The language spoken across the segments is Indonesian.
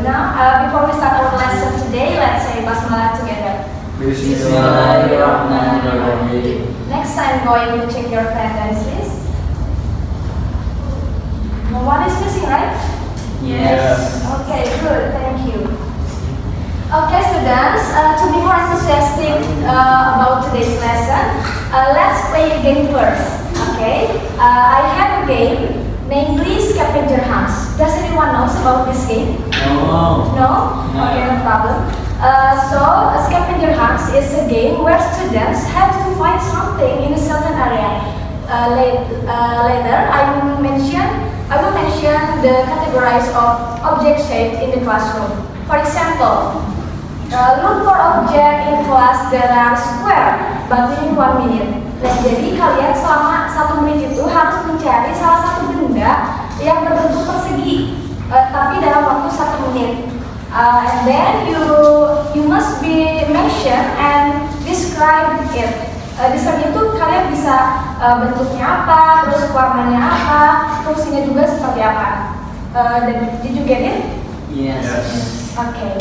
Now, before we start our lesson today, let's say basmalah together. Bismillahirrahmanirrahim. Next, I'm going to check your attendance list. No one is missing, right? Yes. Okay, good. Thank you. Okay, students, to be more enthusiastic about today's lesson, let's play a game first. Okay, I have a game, namely Scavenger Hunts. Does anyone knows about this game? No. No? Okay, no problem. So, Scavenger Hunts is a game where students have to find something in a certain area. Later, I will mention the categories of object shaped in the classroom. For example, look for object in class that are square, but within 1 minute. Nah, jadi kalian selama 1 menit itu harus mencari salah satu benda yang berbentuk persegi, tapi dalam waktu 1 menit. And then you must be mention and describe it. Describe itu kalian bisa bentuknya apa, terus warnanya apa, fungsinya juga seperti apa. Did you get it? Yes. Okay.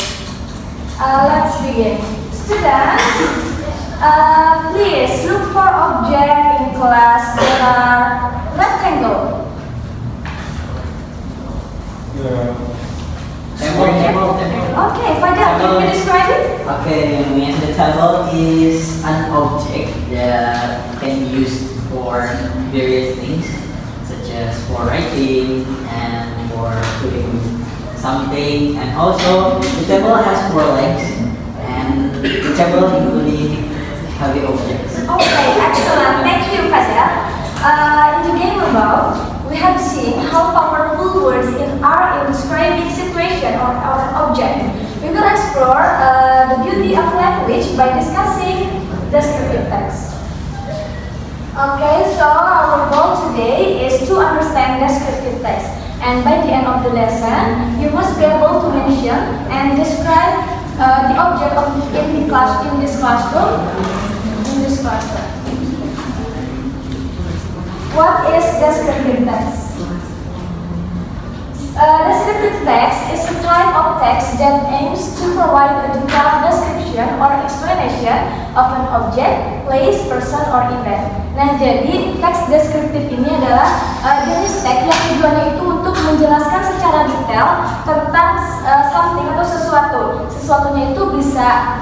Let's begin. Students, please look for object in class that are rectangle. Table. Okay, Fajar, can you describe it? Okay, the table is an object that can be used for various things, such as for writing and for putting something. And also, the table has 4 legs, and the table including heavy objects. Okay, excellent. Thank you, Fajar. In the game above, we have seen how powerful words are in describing situation or an object. We will explore the beauty of language by discussing descriptive text. Okay, so our goal today is to understand descriptive text. And by the end of the lesson, you must be able to mention and describe the object in this classroom. What is descriptive text? Descriptive text is a type of text that aims to provide a detailed description or explanation of an object, place, person, or event. Nah, jadi teks deskriptif ini adalah jenis teks yang tujuannya itu untuk menjelaskan secara detail tentang something atau sesuatu. Sesuatunya itu bisa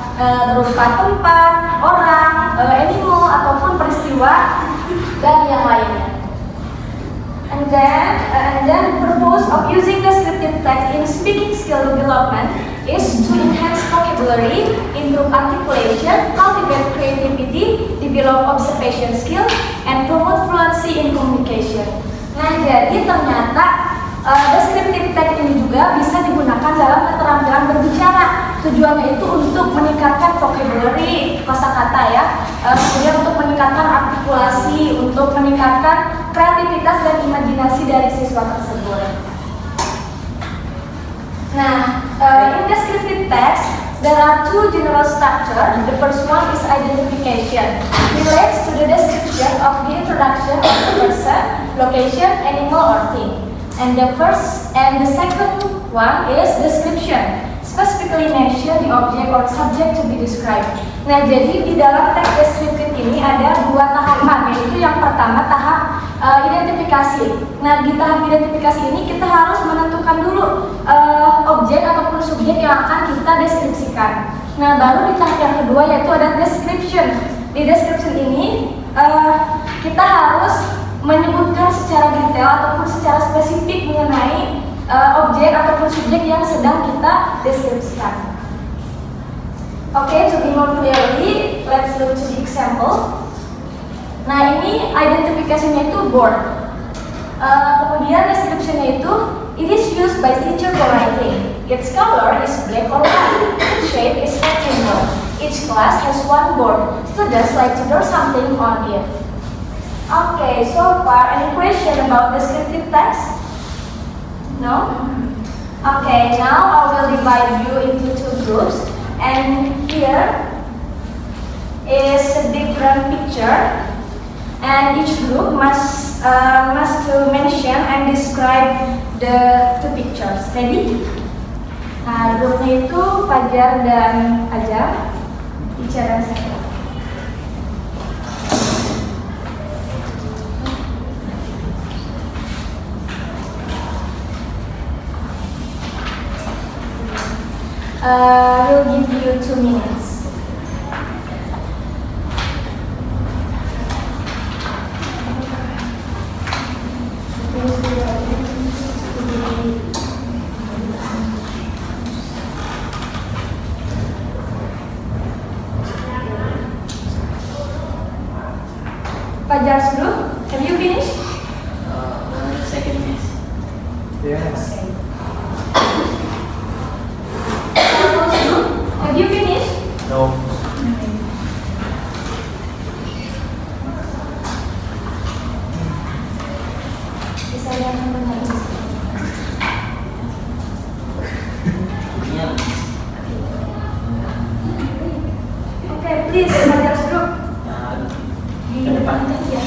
berupa tempat, orang, animal, ataupun peristiwa dan yang lainnya. And then the purpose of using descriptive text in speaking skill development is to enhance vocabulary, improve articulation, cultivate creativity, develop observation skills, and promote fluency in communication. Nah, jadi ternyata descriptive text ini juga bisa digunakan dalam keterampilan berbicara. Tujuannya itu untuk meningkatkan vocabulary, kosakata ya, kemudian untuk meningkatkan artikulasi, untuk meningkatkan kreativitas dan imajinasi dari siswa tersebut. Nah, in descriptive text, there are 2 general structures. The first one is identification. Relates to the description of the introduction of the person, location, animal, or thing. And the second one is description. Specifically mention the object or subject to be described. Nah, jadi di dalam teks deskriptif ini ada 2 tahapan, yaitu yang pertama tahap identifikasi. Nah, di tahap identifikasi ini kita harus menentukan dulu objek ataupun subjek yang akan kita deskripsikan. Nah, baru di tahap yang kedua yaitu ada description. Di description ini kita harus menyebutkan secara detail ataupun secara spesifik mengenai objek ataupun subjek yang sedang kita deskripsikan. Okay, to be more clearly, let's look to the example. Nah, ini identifikasinya itu board. Kemudian descriptionnya itu, it is used by teacher for writing. Its color is black or white. Its shape is rectangle. Each class has 1 board. Students like to draw something on it. Okay, so far, any question about descriptive text? No? Okay, now I will divide you into 2 groups, and here is a different picture, and each group must to mention and describe the 2 pictures. Ready? Nah, grupnya itu Fajar dan Ajam. Bicara saya. We'll give you 2 minutes. Fajar's group, have you finished? Second miss. Yes. Carlos group, have you finished? No. Bisa lihat teman-teman. Yeah. Okay, please, Fajar's group. Ke depan. Ya.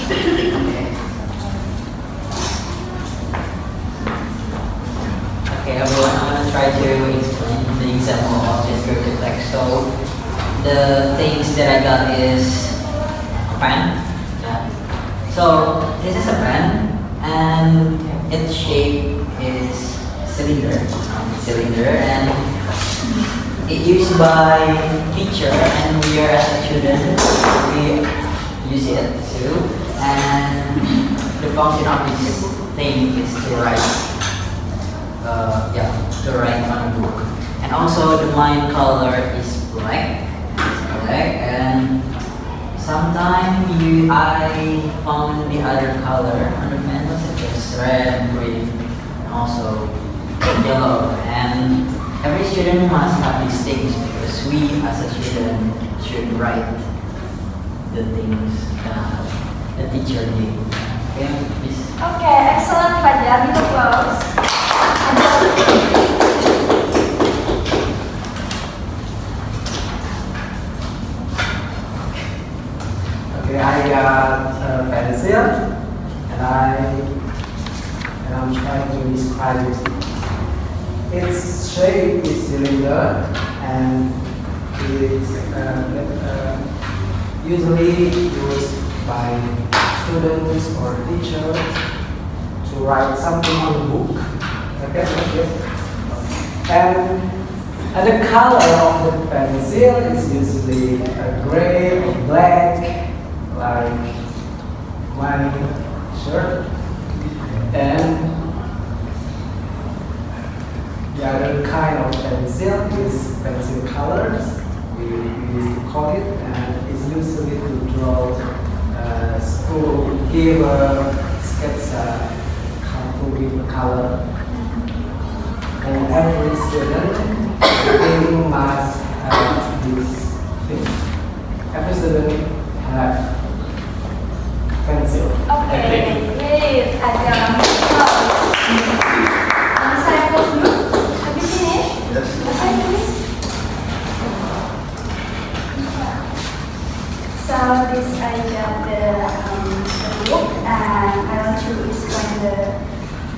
Okay, everyone, I'm gonna try to explain the example of descriptive text. So, the things that I got is a pen. Yeah. So, this is a pen, and its shape is cylinder, and it used by teacher, and we are as a student, we use it too. And the function of this thing is to write. To write on a book. And also the line color is black. And sometimes I found the other color on the pen such as red, green, and also yellow. And every student must have these things because we as a student should write the things the teacher did. Okay, please. Okay, excellent Fajar, give applause. Okay, I got a pencil, and I'm trying to describe it. Its shape is cylinder, and it's usually used by students or teachers to write something on a book. Okay, and the color of the pencil is usually gray or black, like my shirt. And the other kind of pencil is pencil colors. We used to call it, and it's usually to draw school, give a sketch, to give a color. And every student they must have this thing. Every student have pencil. Okay, great. Ajam. Cycles group, have you finished? Yes. Okay, please. So this I got the book, and I want to explain the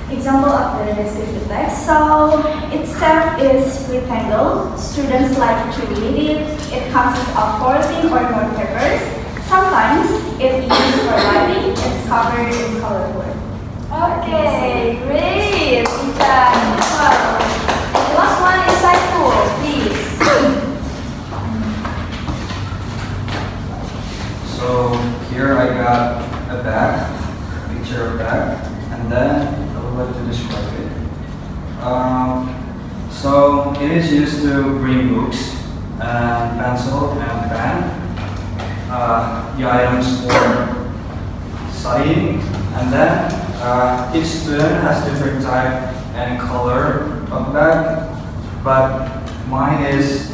example of the descriptive text. So itself is rectangle. Students like to read it. It consists of 14 or more papers. Sometimes it used for writing. It's covered in colorful. Okay, great. Wow. The last one is Saiful, please. So here I got a bag, a picture of bag, and then I would like to describe it. So it is used to bring books and pencil and pen, the items for studying, and then each student has different type and color of bag, but mine is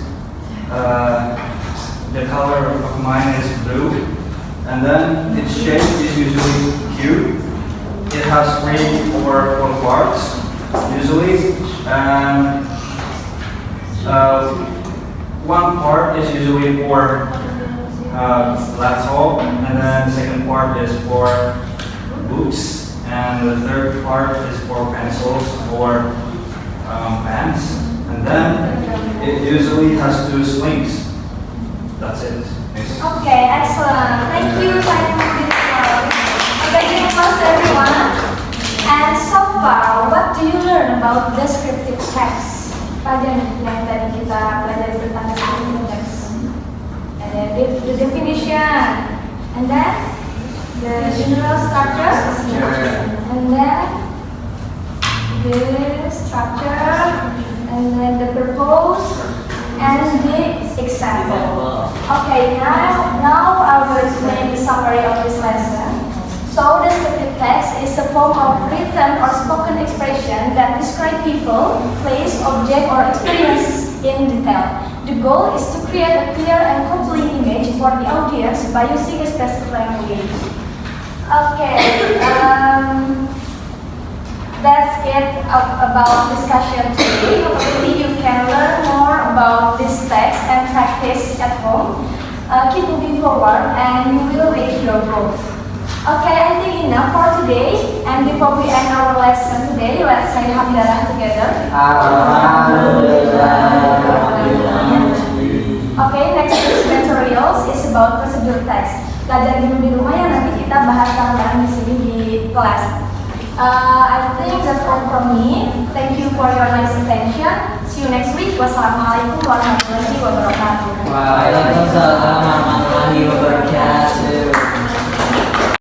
the color of mine is blue, and then its shape is usually cube. It has 3 or 4 parts usually, and one part is usually for laptop, and then the second part is for books, and the third part is for pencils or pens, and And then it usually has two slings. That's it. Miss. Okay, excellent. Thank you, Simon. Okay, thank you much everyone. And so far, what do you learn about descriptive text? Apa aja nih yang tadi kita pelajari tentang descriptive text? Ada the definition, and then the general structure, and then the structure, and then the purpose, and the example. Okay, now I will explain the summary of this lesson. So, descriptive text is a form of written or spoken expression that describe people, place, object, or experience in detail. The goal is to create a clear and complete image for the audience by using a specific language. Okay, that's it about discussion today. Hopefully you can learn more about this text and practice at home. Keep moving forward and you will reach your goals. Okay, I think enough for today. And before we end our lesson today, let's say Hamdalah together. Okay, next week's materials is about procedure text. Belajar di rumah yang nanti kita bahas tambahan di sini di kelas. I think that's all from me. Thank you for your nice attention. See you next week. Wassalamualaikum warahmatullahi wabarakatuh. Waalaikumsalam warahmatullahi wabarakatuh.